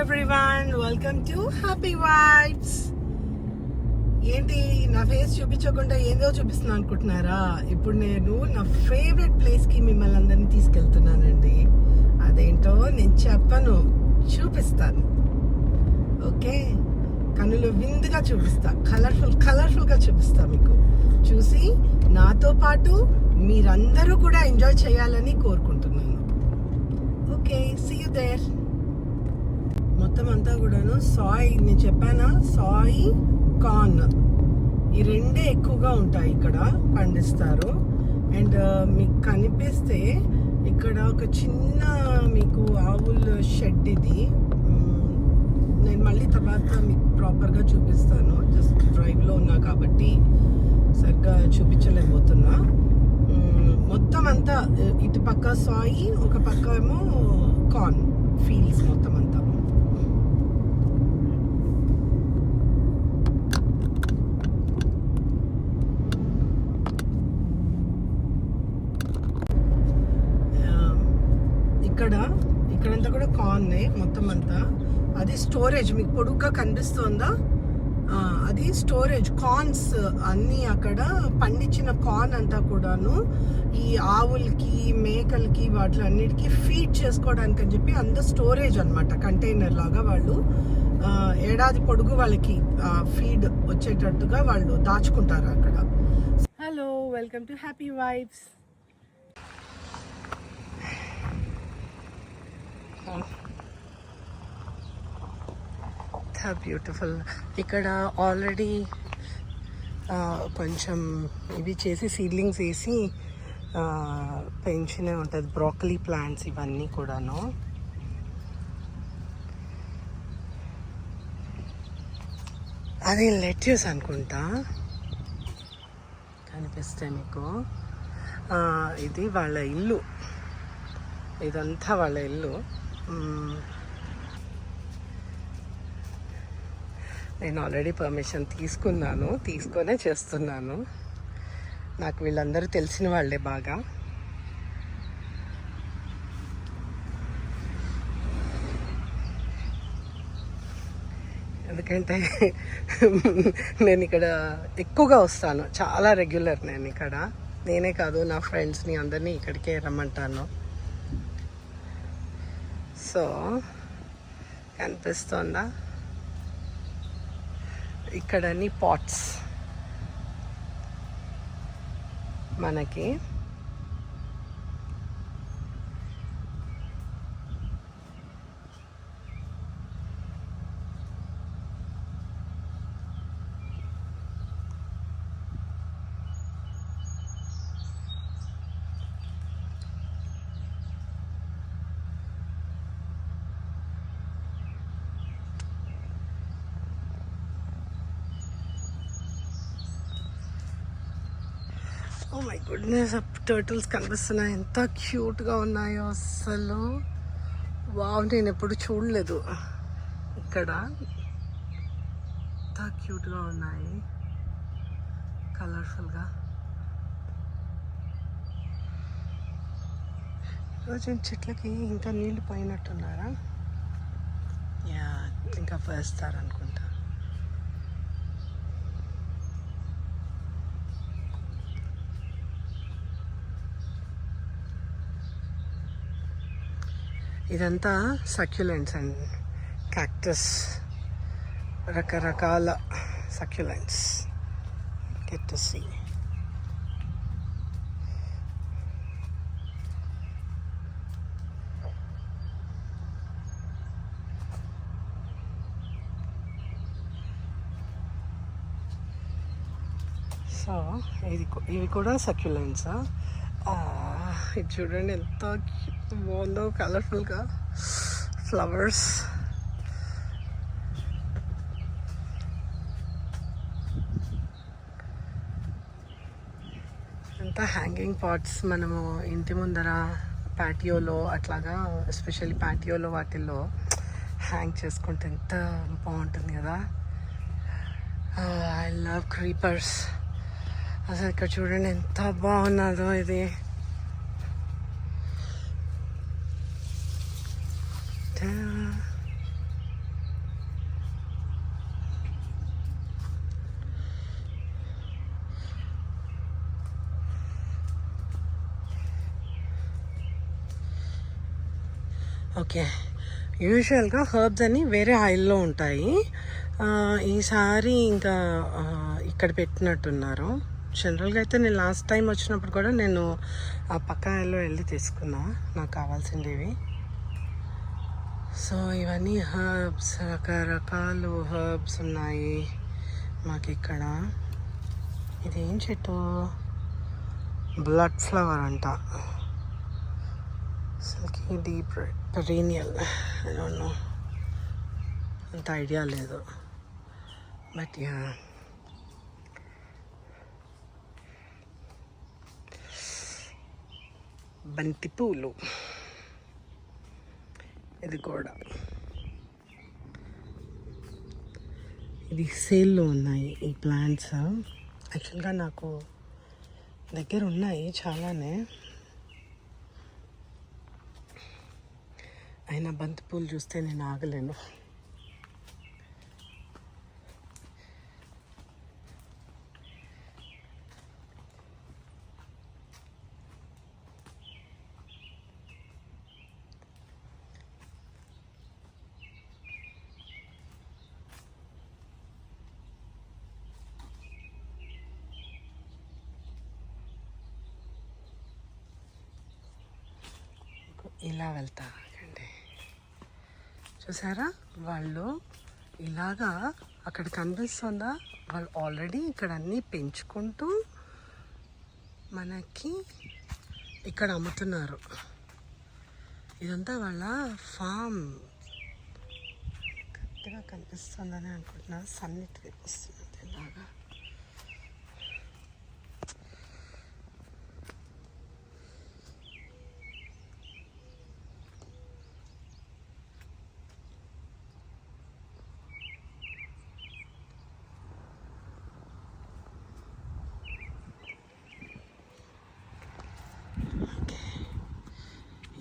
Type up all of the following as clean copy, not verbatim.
Everyone, welcome to happy vibes. ఏంటి నా face చూపించకుండా ఏందో చూపిస్తున్నా అనుకుంటున్నారా? ఇప్పుడు నేను నా ఫేవరెట్ ప్లేస్కి మిమ్మల్ని అందరినీ తీసుకెళ్తున్నానండి. అదేంటో నేను చెప్పను, చూపిస్తాను. ఓకే, కన్నులు విందుగా చూపిస్తా, కలర్ఫుల్గా చూపిస్తా. మీకు చూసి నాతో పాటు మీరందరూ కూడా ఎంజాయ్ చేయాలని కోరుకుంటున్నాను. Okay, see you there. మొత్తం అంతా కూడాను సాయ్, నేను చెప్పానా, సాయ్ కార్న్, ఈ రెండే ఎక్కువగా ఉంటాయి ఇక్కడ, పండిస్తారు. అండ్ మీకు కనిపిస్తే ఇక్కడ ఒక చిన్న మీకు ఆవుల షెడ్, ఇది నేను మళ్ళీ తర్వాత మీకు ప్రాపర్గా చూపిస్తాను. జస్ట్ డ్రైవ్లో ఉన్నా కాబట్టి సరిగ్గా చూపించలేకపోతున్నా. మొత్తం అంతా ఇటు పక్క సాయి, ఒక పక్క ఏమో కార్న్ ఫీల్డ్స్ మొత్తం అంతా. ఇక్కడంతా కూడా కార్నే మొత్తం అంతా. అది స్టోరేజ్, మీకు పొడుగ్గా కనిపిస్తుందా, అది స్టోరేజ్. కార్న్స్ అన్నీ అక్కడ పండించిన కార్న్ అంతా కూడాను ఈ ఆవులకి, మేకలకి, వాటిలన్నిటికీ ఫీడ్ చేసుకోవడానికి అని చెప్పి అంత స్టోరేజ్ అనమాట. కంటైనర్ లాగా వాళ్ళు ఏడాది పొడుగు వాళ్ళకి ఫీడ్ వచ్చేటట్టుగా వాళ్ళు దాచుకుంటారు అక్కడ. Hello, welcome to happy vibes. Beautiful. ఇక్కడ ఆల్రెడీ కొంచెం ఇవి చేసి సీడ్లింగ్స్ వేసి పెంచినే ఉంటుంది, బ్రోకలీ ప్లాంట్స్ ఇవన్నీ కూడాను. అది లెట్యూస్ అనుకుంటా, కనిపిస్తే మీకు. ఇది వాళ్ళ ఇల్లు, ఇదంతా వాళ్ళ ఇల్లు. నేను ఆల్రెడీ పర్మిషన్ తీసుకొనే చేస్తున్నాను. నాకు వీళ్ళందరూ తెలిసిన వాళ్ళే బాగా. ఎందుకంటే నేను ఇక్కడ ఎక్కువగా వస్తాను, చాలా రెగ్యులర్ నేను ఇక్కడ. నేనే కాదు, నా ఫ్రెండ్స్ని అందరినీ ఇక్కడికే రమ్మంటాను. సో కనిపిస్తుందా, ఇక్కడ అన్ని పాట్స్ మనకి. ఓ మై గుడ్నెస్, టర్టిల్స్ కనిపిస్తున్నాయి, ఎంత క్యూట్గా ఉన్నాయో అసలు. వావ్, నేను ఎప్పుడు చూడలేదు ఇక్కడ, ఎంత క్యూట్గా ఉన్నాయి, కలర్ఫుల్గా. ఈరోజు చెట్లకి ఇంకా నీళ్ళు పోయినట్టున్నారా? యా, ఇంకా వేస్తారనుకుంటా. ఇదంతా సక్యులెంట్స్ అండ్ క్యాక్టస్, రకరకాల succulents. Get to see. So ఇవి కూడా సక్యులెంట్స్. ఇది చూడండి ఎంత బాగుందో, కలర్ఫుల్గా ఫ్లవర్స్. అంతా హ్యాంగింగ్ పాట్స్. మనము ఇంటి ముందర ప్యాటియోలో అట్లాగా, ఎస్పెషల్లీ ప్యాటియోలో వాటిల్లో హ్యాంగ్ చేసుకుంటే ఎంత బాగుంటుంది కదా. I love creepers. అసలు ఇక్కడ చూడండి ఎంత బాగున్నదో ఇది. ఓకే, యూజువల్గా హర్బ్స్ అని వేరే ఆయిల్లో ఉంటాయి. ఈసారి ఇంకా ఇక్కడ పెట్టినట్టున్నారు. జనరల్గా అయితే నేను లాస్ట్ టైం వచ్చినప్పుడు కూడా నేను ఆ పక్క ఆయిల్లో వెళ్ళి తీసుకున్నా నాకు కావాల్సిండేవి. సో ఇవన్నీ హర్బ్స్, రకరకాలు హర్బ్స్ ఉన్నాయి మాకు ఇక్కడ. ఇదేం చెట్టు? బ్లడ్ ఫ్లవర్ అంట. అసలుకి deep perennial, I don't know, అంత ఐడియా లేదు. బట్ యా, బంతి పూలు ఇది కూడా. ఇది సేల్లో ఉన్నాయి ఈ ప్లాంట్స్. యాక్చువల్గా నాకు దగ్గర ఉన్నాయి చాలానే, అయినా బంతి పూలు చూస్తే నేను ఆగలేను. ఇలా వెళ్తా అండి. చూసారా, వాళ్ళు ఇలాగా అక్కడ కనిపిస్తుందా, వాళ్ళు ఆల్రెడీ ఇక్కడ అన్నీ పెంచుకుంటూ మనకి ఇక్కడ అమ్ముతున్నారు. ఇదంతా వాళ్ళ ఫామ్. కరెక్ట్గా కనిపిస్తుందని అనుకుంటున్నా, సన్నిటి వైపు వస్తుంది ఇలాగా.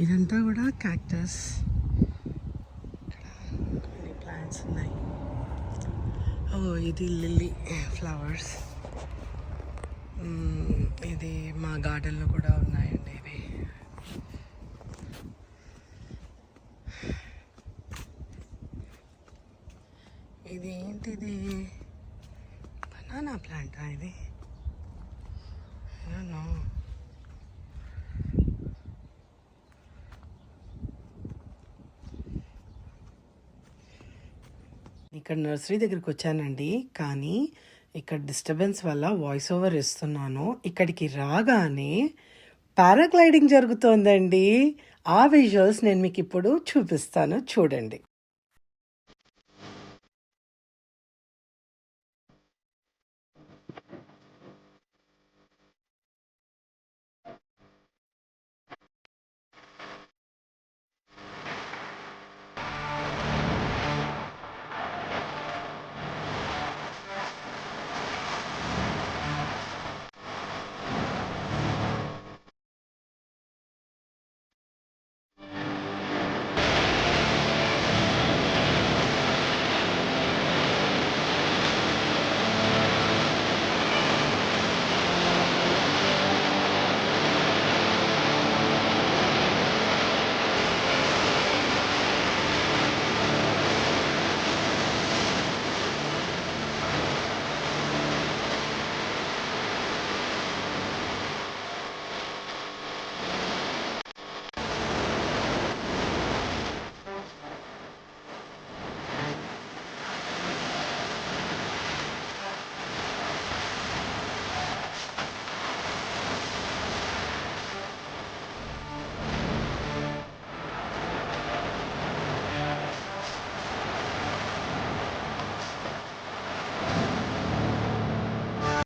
ఇదంతా కూడా క్యాక్టస్. కొన్ని ప్లాంట్స్ ఉన్నాయి. ఓ, ఇది లిల్లీ ఫ్లవర్స్. ఇది మా గార్డెన్లో కూడా ఉన్నాయండి ఇవి. ఇది ఏంటిది? బనానా ప్లాంటా ఇది? నో. ఇక్కడ నర్సరీ దగ్గరికి వచ్చానండి, కానీ ఇక్కడ డిస్టర్బెన్స్ వల్ల వాయిస్ ఓవర్ ఇస్తున్నాను. ఇక్కడికి రాగానే పారాగ్లైడింగ్ జరుగుతోందండి. ఆ విజువల్స్ నేను మీకు ఇప్పుడు చూపిస్తాను, చూడండి.